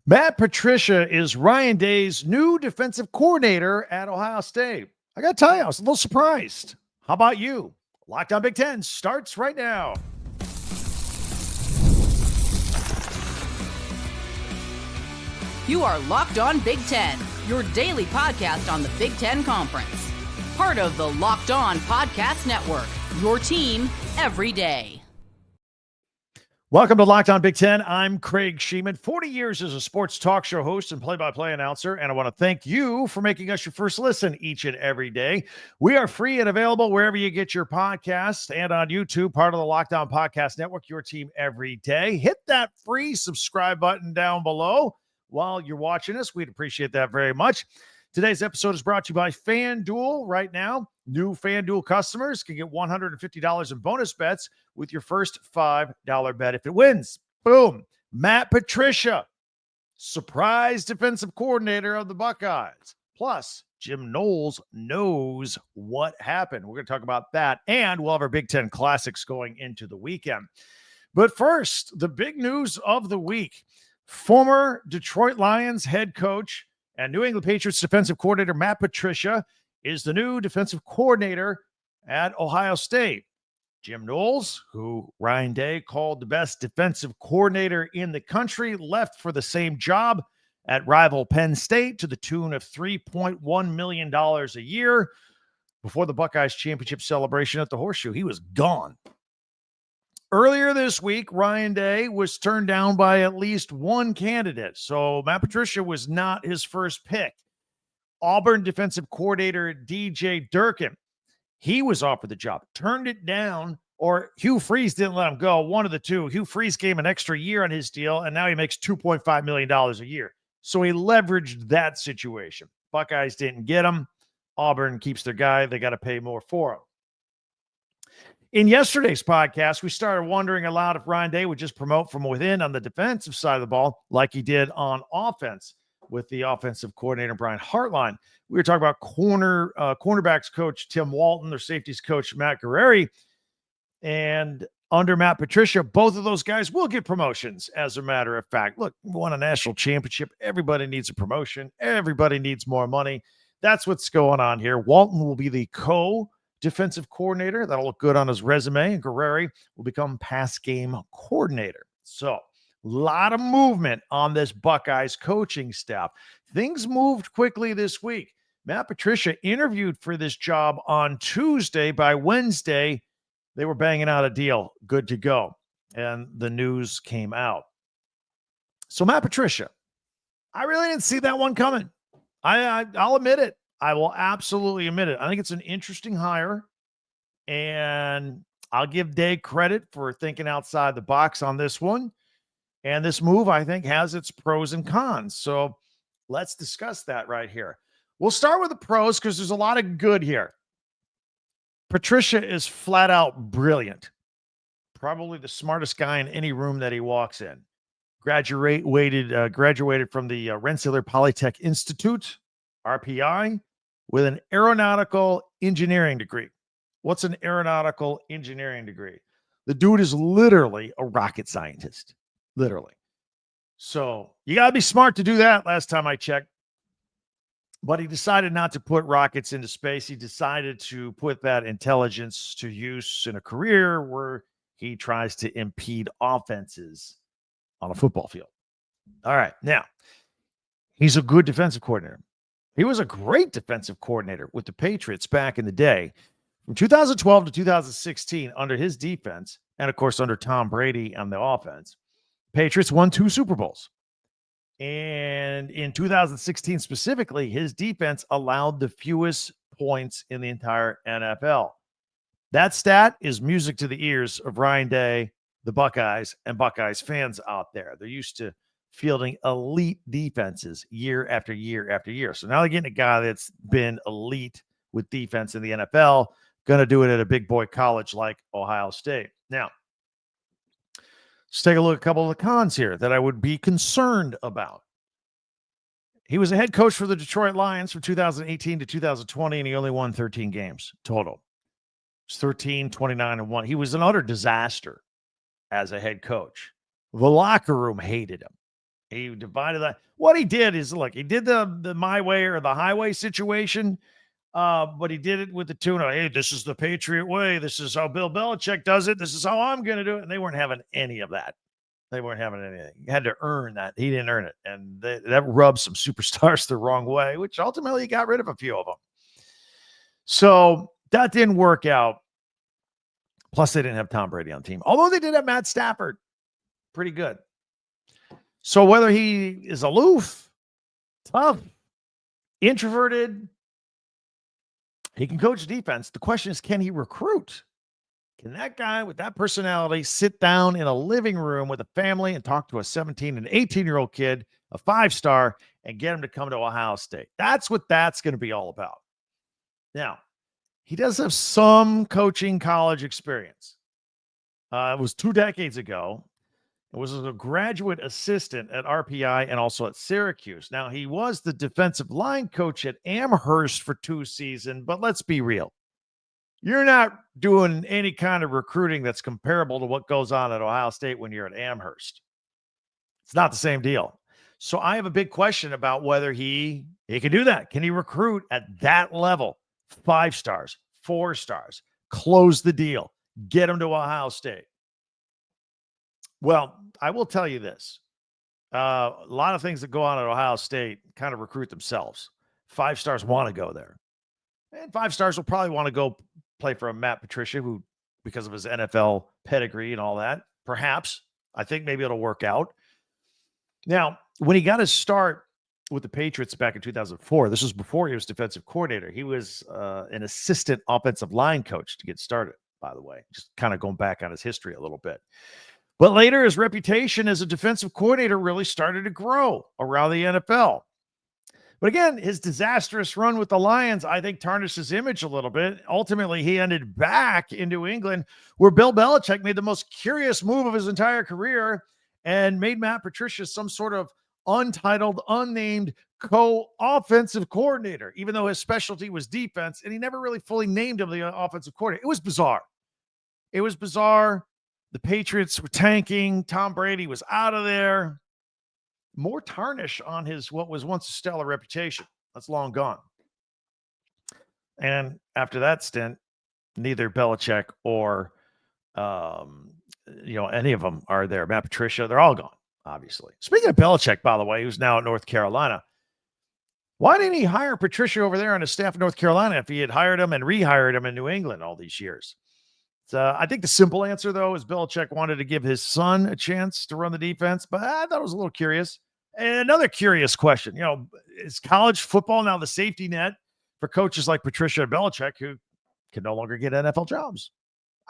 Matt Patricia is Ryan Day's new defensive coordinator at Ohio State. I got to tell you, I was a little surprised. How about you? Locked on Big Ten starts right now. You are Locked on Big Ten, your daily podcast on the Big Ten Conference. Part of the Locked on Podcast Network, your team every day. Welcome to Locked on Big Ten. I'm Craig Sheeman, 40 years as a sports talk show host and play-by-play announcer, and I want to thank you for making us your first listen each and every day. We are free and available wherever you get your podcasts and on YouTube, part of the Locked on Podcast Network, your team every day. Hit that free subscribe button down below while you're watching us. We'd appreciate that very much. Today's episode is brought to you by FanDuel. Right now, new FanDuel customers can get $150 in bonus bets with your first $5 bet if it wins. Boom. Matt Patricia, surprise defensive coordinator of the Buckeyes. Plus, Jim Knowles knows what happened. We're going to talk about that, and we'll have our Big Ten Classics going into the weekend. But first, the big news of the week. Former Detroit Lions head coach and New England Patriots defensive coordinator Matt Patricia is the new defensive coordinator at Ohio State. Jim Knowles, who Ryan Day called the best defensive coordinator in the country, left for the same job at rival Penn State to the tune of $3.1 million a year. Before the Buckeyes championship celebration at the Horseshoe, he was gone. Earlier this week, Ryan Day was turned down by at least one candidate, so Matt Patricia was not his first pick. Auburn defensive coordinator DJ Durkin, he was offered the job, turned it down, or Hugh Freeze didn't let him go. One of the two. Hugh Freeze gave him an extra year on his deal, and now he makes $2.5 million a year. So he leveraged that situation. Buckeyes didn't get him. Auburn keeps their guy. They got to pay more for him. In yesterday's podcast, we started wondering aloud if Ryan Day would just promote from within on the defensive side of the ball like he did on offense with the offensive coordinator, Brian Hartline. We were talking about cornerbacks coach Tim Walton, their safeties coach Matt Guerrieri, and under Matt Patricia, both of those guys will get promotions, as a matter of fact. Look, we won a national championship. Everybody needs a promotion. Everybody needs more money. That's what's going on here. Walton will be the co-defensive coordinator. That'll look good on his resume. And Guerrieri will become pass game coordinator. So a lot of movement on this Buckeyes coaching staff. Things moved quickly this week. Matt Patricia interviewed for this job on Tuesday. By Wednesday, they were banging out a deal, good to go. And the news came out. So Matt Patricia, I really didn't see that one coming. I'll admit it. I will absolutely admit it. I think it's an interesting hire, and I'll give Day credit for thinking outside the box on this one. And this move, I think, has its pros and cons. So let's discuss that right here. We'll start with the pros because there's a lot of good here. Patricia is flat out brilliant. Probably the smartest guy in any room that he walks in. Graduated from the Rensselaer Polytech Institute, RPI, with an aeronautical engineering degree. What's an aeronautical engineering degree? The dude is literally a rocket scientist. Literally. So you got to be smart to do that last time I checked. But he decided not to put rockets into space. He decided to put that intelligence to use in a career where he tries to impede offenses on a football field. All right. Now, he's a good defensive coordinator. He was a great defensive coordinator with the Patriots back in the day. From 2012 to 2016, under his defense, and of course under Tom Brady on the offense, Patriots won 2 Super Bowls. And in 2016 specifically, his defense allowed the fewest points in the entire NFL. That stat is music to the ears of Ryan Day, the Buckeyes, and Buckeyes fans out there. They're used to fielding elite defenses year after year after year. So now they're getting a guy that's been elite with defense in the NFL, going to do it at a big boy college like Ohio State. Now, let's take a look at a couple of the cons here that I would be concerned about. He was a head coach for the Detroit Lions from 2018 to 2020, and he only won 13 games total. It's 13, 29, and 1. He was an utter disaster as a head coach. The locker room hated him. He divided that. What he did is, look, he did the my way or the highway situation, but he did it with the tune of, hey, this is the Patriot way. This is how Bill Belichick does it. This is how I'm going to do it. And they weren't having any of that. They weren't having anything. You had to earn that. He didn't earn it. And that rubbed some superstars the wrong way, which ultimately he got rid of a few of them. So that didn't work out. Plus, they didn't have Tom Brady on the team, although they did have Matt Stafford. Pretty good. So whether he is aloof, tough, introverted, he can coach defense. The question is, can he recruit? Can that guy with that personality sit down in a living room with a family and talk to a 17 and 18-year-old kid, a 5-star, and get him to come to Ohio State? That's what that's going to be all about. Now, he does have some coaching college experience. It was 2 decades ago. It was a graduate assistant at RPI and also at Syracuse. Now, he was the defensive line coach at Amherst for 2 seasons, but let's be real. You're not doing any kind of recruiting that's comparable to what goes on at Ohio State when you're at Amherst. It's not the same deal. So I have a big question about whether he can do that. Can he recruit at that level? 5 stars, 4 stars, close the deal, get him to Ohio State. Well, I will tell you this. A lot of things that go on at Ohio State kind of recruit themselves. 5 stars want to go there. And 5 stars will probably want to go play for a Matt Patricia, who, because of his NFL pedigree and all that, perhaps, I think maybe it'll work out. Now, when he got his start with the Patriots back in 2004, this was before he was defensive coordinator. He was an assistant offensive line coach to get started, by the way, just kind of going back on his history a little bit. But later, his reputation as a defensive coordinator really started to grow around the NFL. But again, his disastrous run with the Lions, I think, tarnished his image a little bit. Ultimately, he ended back in New England, where Bill Belichick made the most curious move of his entire career and made Matt Patricia some sort of untitled, unnamed co-offensive coordinator, even though his specialty was defense, and he never really fully named him the offensive coordinator. It was bizarre. It was bizarre. The Patriots were tanking. Tom Brady was out of there. More tarnish on his what was once a stellar reputation. That's long gone. And after that stint, neither Belichick or any of them are there. Matt Patricia, they're all gone, obviously. Speaking of Belichick, by the way, who's now at North Carolina, why didn't he hire Patricia over there on his staff in North Carolina if he had hired him and rehired him in New England all these years? So I think the simple answer, though, is Belichick wanted to give his son a chance to run the defense, but I thought it was a little curious. And another curious question, is college football now the safety net for coaches like Patricia and Belichick who can no longer get NFL jobs?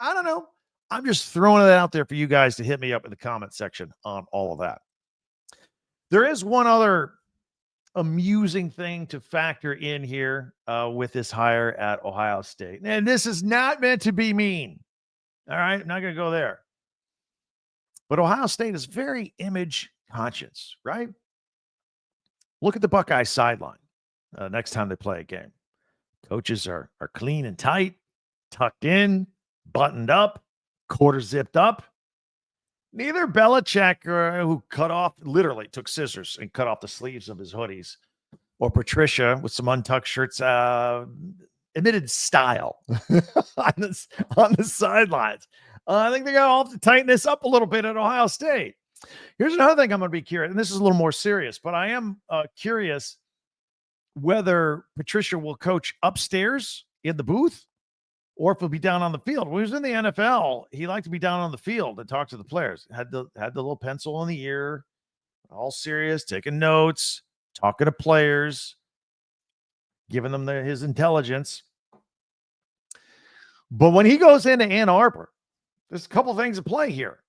I don't know. I'm just throwing it out there for you guys to hit me up in the comment section on all of that. There is one other amusing thing to factor in here with this hire at Ohio State. And this is not meant to be mean. All right, I'm not going to go there. But Ohio State is very image conscious, right? Look at the Buckeyes sideline next time they play a game. Coaches are clean and tight, tucked in, buttoned up, quarter zipped up. Neither Belichick, who literally took scissors and cut off the sleeves of his hoodies, or Patricia with some untucked shirts, admitted style on the sidelines. I think they got all to tighten this up a little bit at Ohio State. Here's another thing I'm going to be curious, and this is a little more serious, but I am curious whether Patricia will coach upstairs in the booth or if he'll be down on the field. When he was in the NFL, he liked to be down on the field and talk to the players. Had the little pencil in the ear, all serious, taking notes, talking to players, giving them his intelligence. But when he goes into Ann Arbor, there's a couple things at play here.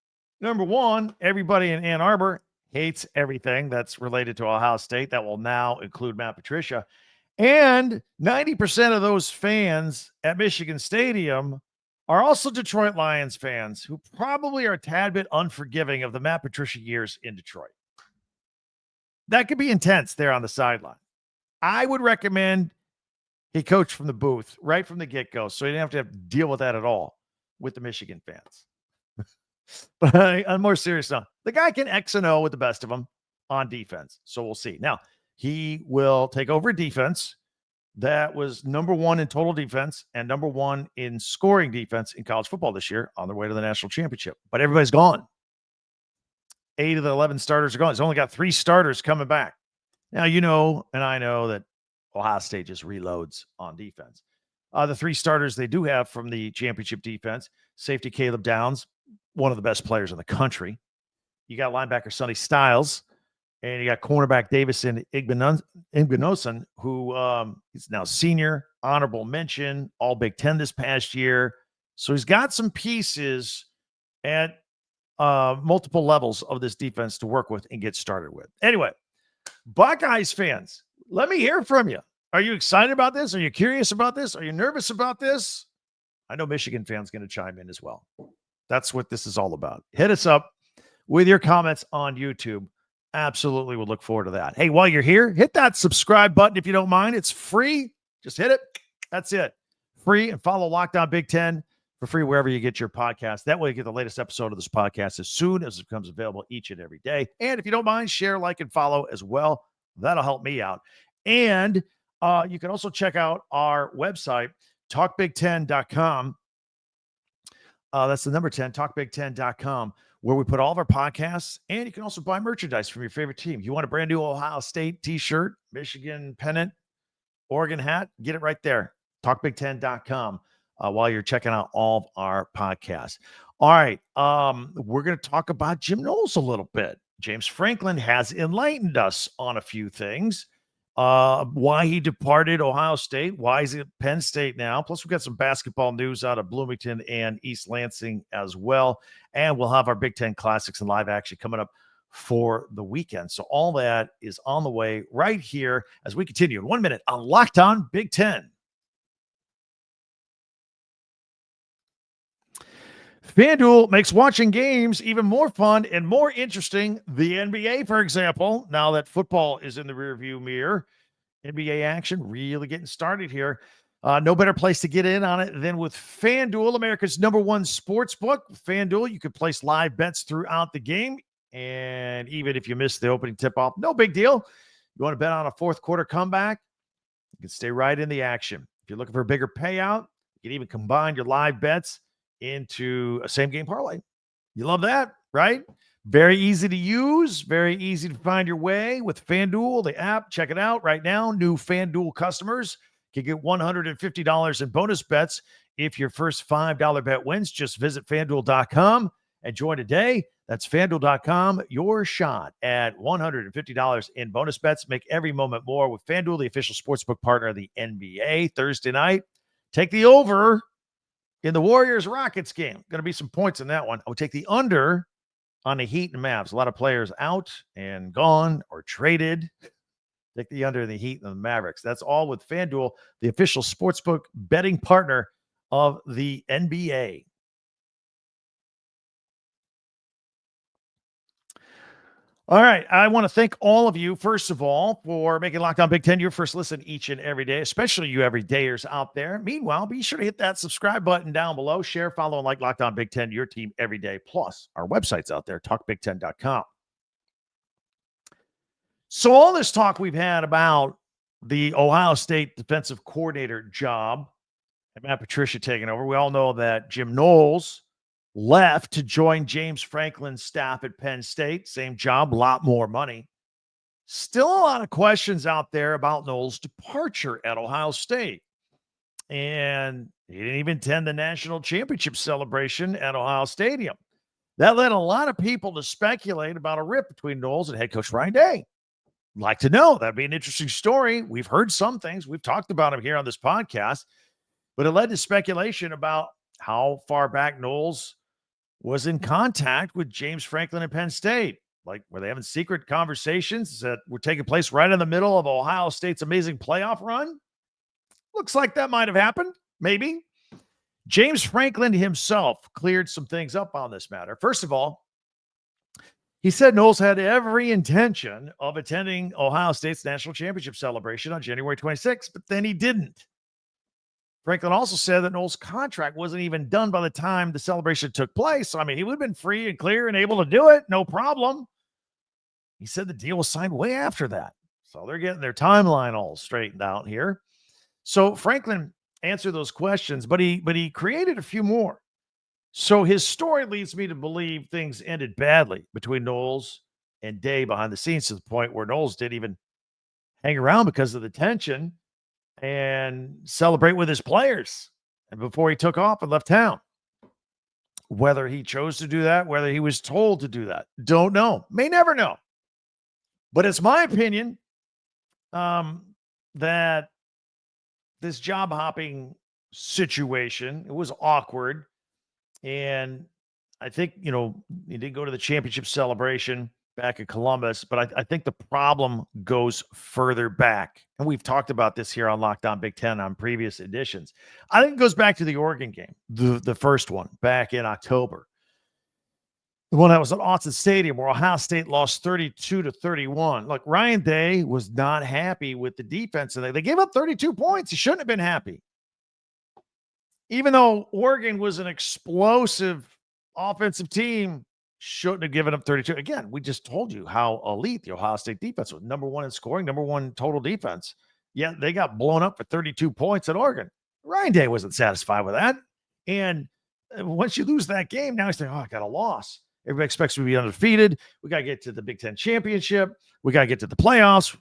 Number one, everybody in Ann Arbor hates everything that's related to Ohio State. That will now include Matt Patricia. And 90% of those fans at Michigan Stadium are also Detroit Lions fans who probably are a tad bit unforgiving of the Matt Patricia years in Detroit. That could be intense there on the sideline. I would recommend he coach from the booth right from the get-go so he didn't have to deal with that at all with the Michigan fans. But on a more serious note, the guy can X and O with the best of them. on defense. So we'll see. Now, he will take over a defense that was number one in total defense and number one in scoring defense in college football this year on their way to the national championship. But everybody's gone. 8 of the 11 starters are gone. He's only got 3 starters coming back. Now, you know, and I know that Ohio State just reloads on defense. The 3 starters they do have from the championship defense, safety Caleb Downs, one of the best players in the country. You got linebacker Sonny Styles, and you got cornerback Davison Igbinosun, who is now senior, honorable mention, all Big Ten this past year. So he's got some pieces at multiple levels of this defense to work with and get started with. Anyway, Buckeyes fans, let me hear from you. Are you excited about this? Are you curious about this? Are you nervous about this? I know Michigan fans going to chime in as well. That's what this is all about. Hit us up with your comments on YouTube. Absolutely would look forward to that. Hey, while you're here, hit that subscribe button if you don't mind. It's free. Just hit it. That's it. Free. And follow Locked On Big Ten for free wherever you get your podcast. That way you get the latest episode of this podcast as soon as it becomes available each and every day. And if you don't mind, share, like, and follow as well. That'll help me out. And you can also check out our website, talkbig10.com. That's the number 10, talkbig10.com, where we put all of our podcasts, and you can also buy merchandise from your favorite team. You want a brand new Ohio State t-shirt, Michigan pennant, Oregon hat, get it right there, talkbig10.com, while you're checking out all of our podcasts. All right, we're going to talk about Jim Knowles a little bit. James Franklin has enlightened us on a few things. Why he departed Ohio State, why is he at Penn State now? Plus, we've got some basketball news out of Bloomington and East Lansing as well. And we'll have our Big Ten Classics and live action coming up for the weekend. So all that is on the way right here as we continue in 1 minute on Locked On Big Ten. FanDuel makes watching games even more fun and more interesting. The NBA, for example, now that football is in the rearview mirror, NBA action really getting started here. No better place to get in on it than with FanDuel, America's #1 sports book. FanDuel, you can place live bets throughout the game. And even if you miss the opening tip-off, no big deal. You want to bet on a fourth quarter comeback? You can stay right in the action. If you're looking for a bigger payout, you can even combine your live bets into a same-game parlay. You love that, right? Very easy to use, very easy to find your way with FanDuel, the app. Check it out right now. New FanDuel customers can get $150 in bonus bets if your first $5 bet wins. Just visit FanDuel.com and join today. That's FanDuel.com, your shot at $150 in bonus bets. Make every moment more with FanDuel, the official sportsbook partner of the NBA. Thursday night, take the over in the Warriors-Rockets game. Going to be some points in that one. I would take the under on the Heat and Mavs. A lot of players out and gone or traded. Take the under in the Heat and the Mavericks. That's all with FanDuel, the official sportsbook betting partner of the NBA. All right. I want to thank all of you, first of all, for making Locked On Big Ten your first listen each and every day, especially you everydayers out there. Meanwhile, be sure to hit that subscribe button down below. Share, follow, and like Locked On Big Ten, your team every day. Plus, our website's out there, talkbig10.com. So all this talk we've had about the Ohio State defensive coordinator job and Matt Patricia taking over, we all know that Jim Knowles left to join James Franklin's staff at Penn State. Same job, a lot more money. Still a lot of questions out there about Knowles' departure at Ohio State. And he didn't even attend the national championship celebration at Ohio Stadium. That led a lot of people to speculate about a rift between Knowles and head coach Ryan Day. Like to know. That'd be an interesting story. We've heard some things. We've talked about him here on this podcast. But it led to speculation about how far back Knowles was in contact with James Franklin at Penn State. Like, were they having secret conversations that were taking place right in the middle of Ohio State's amazing playoff run? Looks like that might have happened. Maybe. James Franklin himself cleared some things up on this matter. First of all, he said Knowles had every intention of attending Ohio State's national championship celebration on January 26th, but then he didn't. Franklin also said that Knowles' contract wasn't even done by the time the celebration took place. So, I mean, he would have been free and clear and able to do it. No problem. He said the deal was signed way after that. So they're getting their timeline all straightened out here. So Franklin answered those questions, but he created a few more. So his story leads me to believe things ended badly between Knowles and Day behind the scenes, to the point where Knowles didn't even hang around because of the tension and celebrate with his players, and before he took off and left town. Whether he chose to do that, whether he was told to do that, don't know. May never know. But it's my opinion that this job hopping situation, it was awkward. And I think, he did go to the championship celebration back in Columbus, but I think the problem goes further back. And we've talked about this here on Locked On Big Ten on previous editions. I think it goes back to the Oregon game, the first one back in October. The one that was at Austin Stadium, where Ohio State lost 32-31. Look, Ryan Day was not happy with the defense, and they gave up 32 points. He shouldn't have been happy. Even though Oregon was an explosive offensive team, shouldn't have given up 32. Again, we just told you how elite the Ohio State defense was. Number one in scoring, number one total defense. Yet they got blown up for 32 points at Oregon. Ryan Day wasn't satisfied with that. And once you lose that game, now he's saying, I got a loss. Everybody expects me to be undefeated. We got to get to the Big Ten championship. We got to get to the playoffs.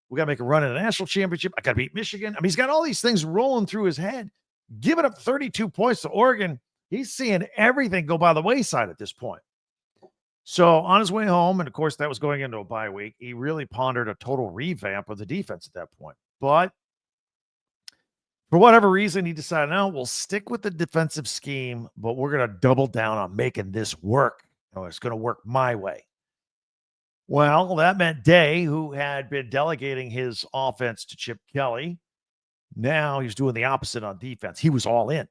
We got to make a run in the national championship. I got to beat Michigan. I mean, he's got all these things rolling through his head. Giving up 32 points to Oregon, he's seeing everything go by the wayside at this point. So on his way home, and of course that was going into a bye week, he really pondered a total revamp of the defense at that point. But for whatever reason, he decided, no, we'll stick with the defensive scheme, but we're going to double down on making this work. It's going to work my way. Well, that meant Day, who had been delegating his offense to Chip Kelly, now he's doing the opposite on defense. He was all in.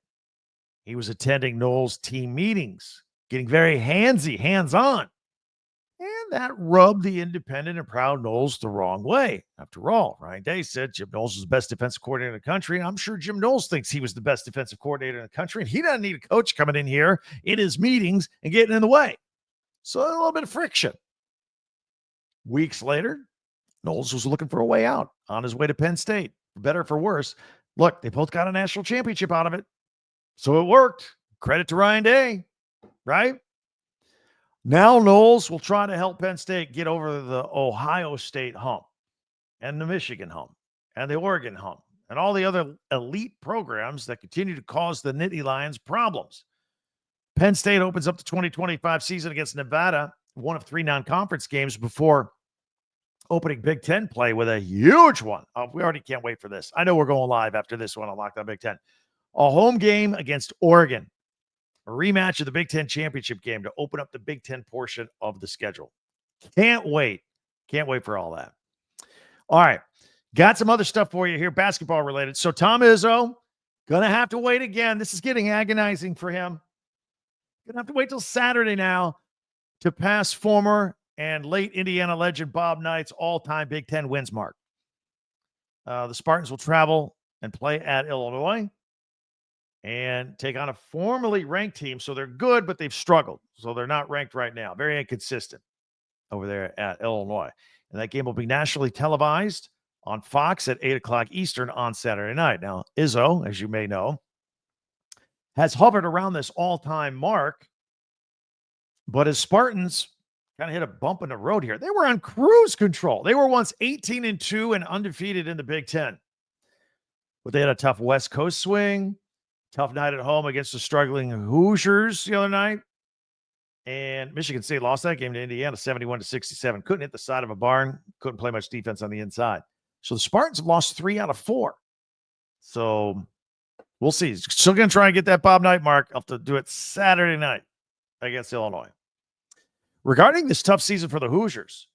He was attending Knowles' team meetings, getting very hands-on. And that rubbed the independent and proud Knowles the wrong way. After all, Ryan Day said Jim Knowles was the best defensive coordinator in the country. And I'm sure Jim Knowles thinks he was the best defensive coordinator in the country. And he doesn't need a coach coming in here in his meetings and getting in the way. So a little bit of friction. Weeks later, Knowles was looking for a way out on his way to Penn State. For better or for worse, look, they both got a national championship out of it. So it worked. Credit to Ryan Day, right? Now Knowles will try to help Penn State get over the Ohio State hump and the Michigan hump and the Oregon hump and all the other elite programs that continue to cause the Nittany Lions problems. Penn State opens up the 2025 season against Nevada, one of 3 non-conference games before opening Big Ten play with a huge one. We already can't wait for this. I know we're going live after this one on Locked On Big Ten. A home game against Oregon. A rematch of the Big Ten championship game to open up the Big Ten portion of the schedule. Can't wait. Can't wait for all that. All right. Got some other stuff for you here, basketball related. So Tom Izzo, going to have to wait again. This is getting agonizing for him. Going to have to wait till Saturday now to pass former and late Indiana legend Bob Knight's all-time Big Ten wins mark. The Spartans will travel and play at Illinois and take on a formerly ranked team. So they're good, but they've struggled. So they're not ranked right now. Very inconsistent over there at Illinois. And that game will be nationally televised on Fox at 8 o'clock Eastern on Saturday night. Now, Izzo, as you may know, has hovered around this all-time mark, but his Spartans kind of hit a bump in the road here. They were on cruise control. They were once 18-2 and undefeated in the Big Ten. But they had a tough West Coast swing, tough night at home against the struggling Hoosiers the other night. And Michigan State lost that game to Indiana 71-67. Couldn't hit the side of a barn. Couldn't play much defense on the inside. So the Spartans have lost 3 out of 4. So we'll see. Still going to try and get that Bob Knight mark. I'll have to do it Saturday night against Illinois. Regarding this tough season for the Hoosiers,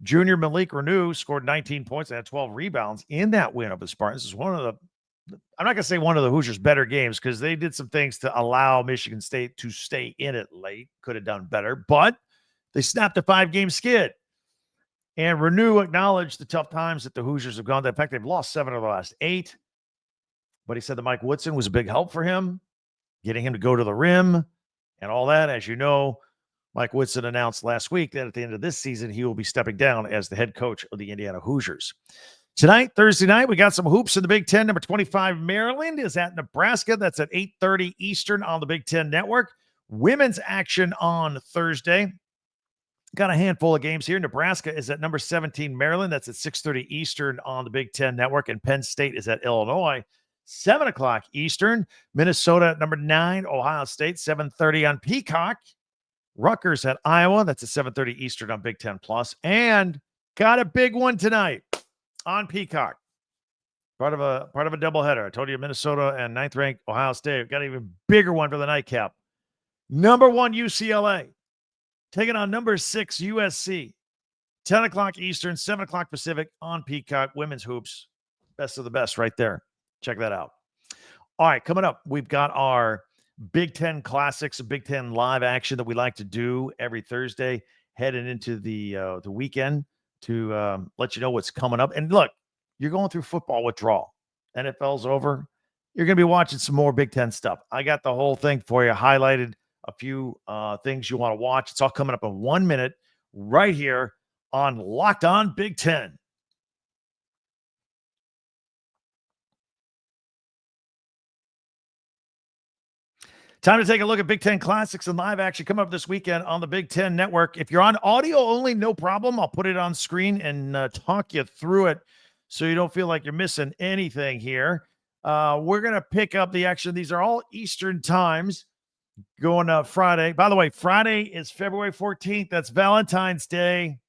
junior Malik Renew scored 19 points and had 12 rebounds in that win over the Spartans. This is one of the, I'm not going to say one of the Hoosiers' better games because they did some things to allow Michigan State to stay in it late. Could have done better, but they snapped a 5-game skid. And Renew acknowledged the tough times that the Hoosiers have gone through. In fact, they've lost 7 of the last 8. But he said that Mike Woodson was a big help for him, getting him to go to the rim and all that. As you know, Mike Woodson announced last week that at the end of this season, he will be stepping down as the head coach of the Indiana Hoosiers. Tonight, Thursday night, we got some hoops in the Big Ten. Number 25, Maryland is at Nebraska. That's at 8:30 Eastern on the Big Ten Network. Women's action on Thursday. Got a handful of games here. Nebraska is at number 17, Maryland. That's at 6:30 Eastern on the Big Ten Network. And Penn State is at Illinois, 7 o'clock Eastern. Minnesota at number 9, Ohio State, 7:30 on Peacock. Rutgers at Iowa. That's at 7:30 Eastern on Big Ten Plus. And got a big one tonight on Peacock. Part of a doubleheader. I told you Minnesota and 9th-ranked Ohio State. Got an even bigger one for the nightcap. Number 1 UCLA taking on number 6 USC. 10 o'clock Eastern, 7 o'clock Pacific on Peacock. Women's hoops. Best of the best right there. Check that out. All right, coming up, we've got our Big Ten Classics, Big Ten live action that we like to do every Thursday, heading into the weekend to let you know what's coming up. And look, you're going through football withdrawal. NFL's over. You're going to be watching some more Big Ten stuff. I got the whole thing for you, highlighted a few things you want to watch. It's all coming up in 1 minute right here on Locked On Big Ten. Time to take a look at Big Ten Classics and live action coming up this weekend on the Big Ten Network. If you're on audio only, no problem. I'll put it on screen and talk you through it so you don't feel like you're missing anything here. We're going to pick up the action. These are all Eastern times going Friday. By the way, Friday is February 14th. That's Valentine's Day.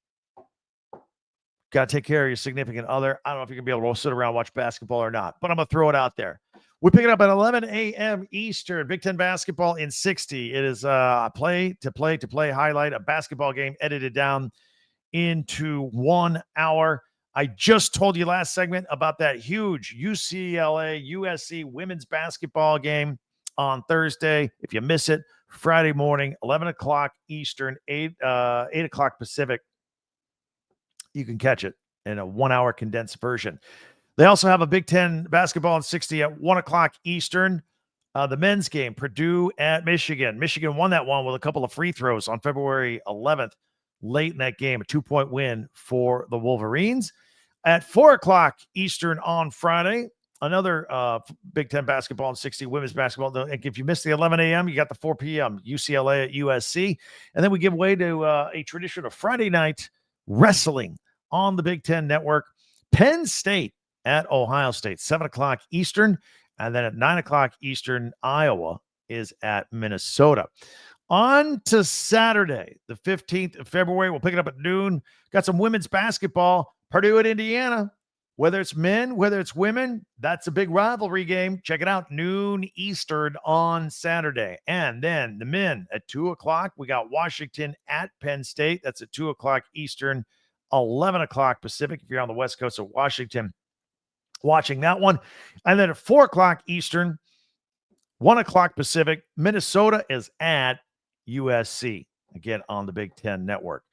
Got to take care of your significant other. I don't know if you're going to be able to sit around and watch basketball or not, but I'm going to throw it out there. We pick it up at 11 a.m. Eastern. Big Ten basketball in 60. It is a play highlight, a basketball game edited down into 1 hour. I just told you last segment about that huge UCLA USC women's basketball game on Thursday. If you miss it, Friday morning, 11 o'clock Eastern, 8 o'clock Pacific. You can catch it in a 1 hour condensed version. They also have a Big Ten basketball in 60 at 1 o'clock Eastern. The men's game, Purdue at Michigan. Michigan won that one with a couple of free throws on February 11th. Late in that game, a 2-point win for the Wolverines. At 4 o'clock Eastern on Friday, another Big Ten basketball in 60, women's basketball. If you missed the 11 a.m., you got the 4 p.m. UCLA at USC. And then we give way to a tradition of Friday night wrestling on the Big Ten Network. Penn State at Ohio State, 7 o'clock Eastern. And then at 9 o'clock Eastern, Iowa is at Minnesota. On to Saturday, the 15th of February. We'll pick it up at noon. Got some women's basketball. Purdue at Indiana. Whether it's men, whether it's women, that's a big rivalry game. Check it out, noon Eastern on Saturday. And then the men at 2 o'clock. We got Washington at Penn State. That's at 2 o'clock Eastern, 11 o'clock Pacific if you're on the west coast of Washington. Watching that one. And then at 4 o'clock Eastern, 1 o'clock Pacific, Minnesota is at USC, again on the Big Ten Network.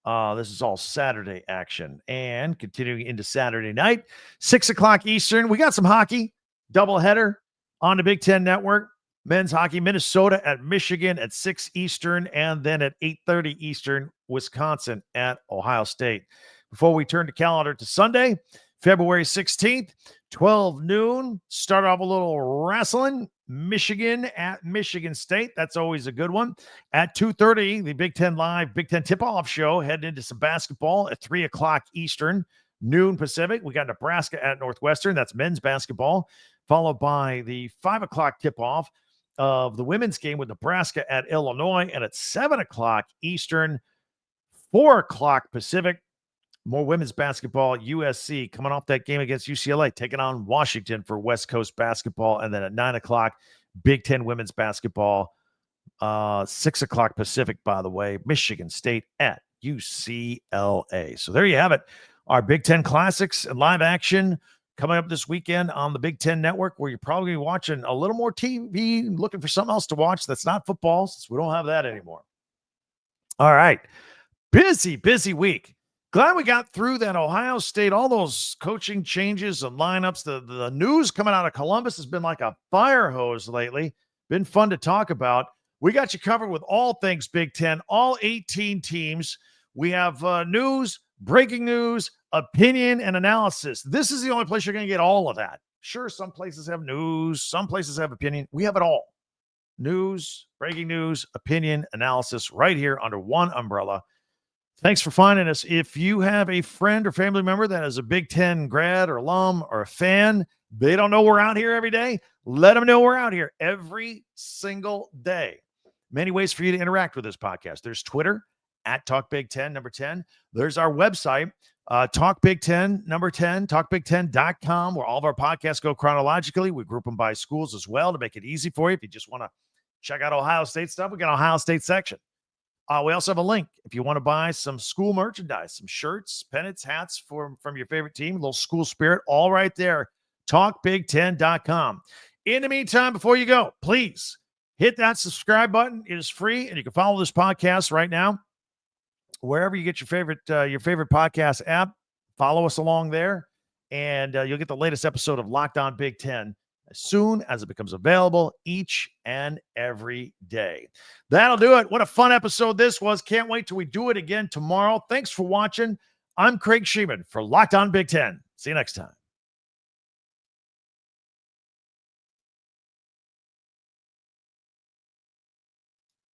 This is all Saturday action. And continuing into Saturday night, 6 o'clock Eastern, we got some hockey, doubleheader on the Big Ten Network. Men's hockey, Minnesota at Michigan at 6 Eastern, and then at 8:30 Eastern, Wisconsin at Ohio State. Before we turn the calendar to Sunday, February 16th, 12 noon. Start off a little wrestling. Michigan at Michigan State. That's always a good one. At 2:30, the Big Ten Live Big Ten Tip-Off Show. Heading into some basketball at 3 o'clock Eastern, noon Pacific. We got Nebraska at Northwestern. That's men's basketball. Followed by the 5 o'clock tip-off of the women's game with Nebraska at Illinois. And at 7 o'clock Eastern, 4 o'clock Pacific, more women's basketball. USC coming off that game against UCLA, taking on Washington for West Coast basketball. And then at 9 o'clock, Big Ten women's basketball. 6 o'clock Pacific, by the way, Michigan State at UCLA. So there you have it. Our Big Ten Classics and live action coming up this weekend on the Big Ten Network, where you're probably watching a little more TV, looking for something else to watch that's not football, since we don't have that anymore. All right. Busy week. Glad we got through that Ohio State, all those coaching changes and lineups. The news coming out of Columbus has been like a fire hose lately. Been fun to talk about. We got you covered with all things Big Ten, all 18 teams. We have news, breaking news, opinion, and analysis. This is the only place you're going to get all of that. Sure, some places have news, some places have opinion. We have it all. News, breaking news, opinion, analysis right here under one umbrella. Thanks for finding us. If you have a friend or family member that is a Big Ten grad or alum or a fan, they don't know we're out here every day, let them know we're out here every single day. Many ways for you to interact with this podcast. There's Twitter at Talk Big Ten, number 10. There's our website, Talk Big Ten, number 10, talkbig10.com, where all of our podcasts go chronologically. We group them by schools as well to make it easy for you. If you just want to check out Ohio State stuff, we got an Ohio State section. We also have a link if you want to buy some school merchandise, some shirts, pennants, hats from your favorite team, a little school spirit, all right there, talkbig10.com. In the meantime, before you go, please hit that subscribe button. It is free, and you can follow this podcast right now wherever you get your favorite podcast app. Follow us along there, and you'll get the latest episode of Locked On Big Ten as soon as it becomes available each and every day. That'll do it. What a fun episode this was. Can't wait till we do it again tomorrow. Thanks for watching. I'm Craig Sheeman for Locked On Big Ten. See you next time.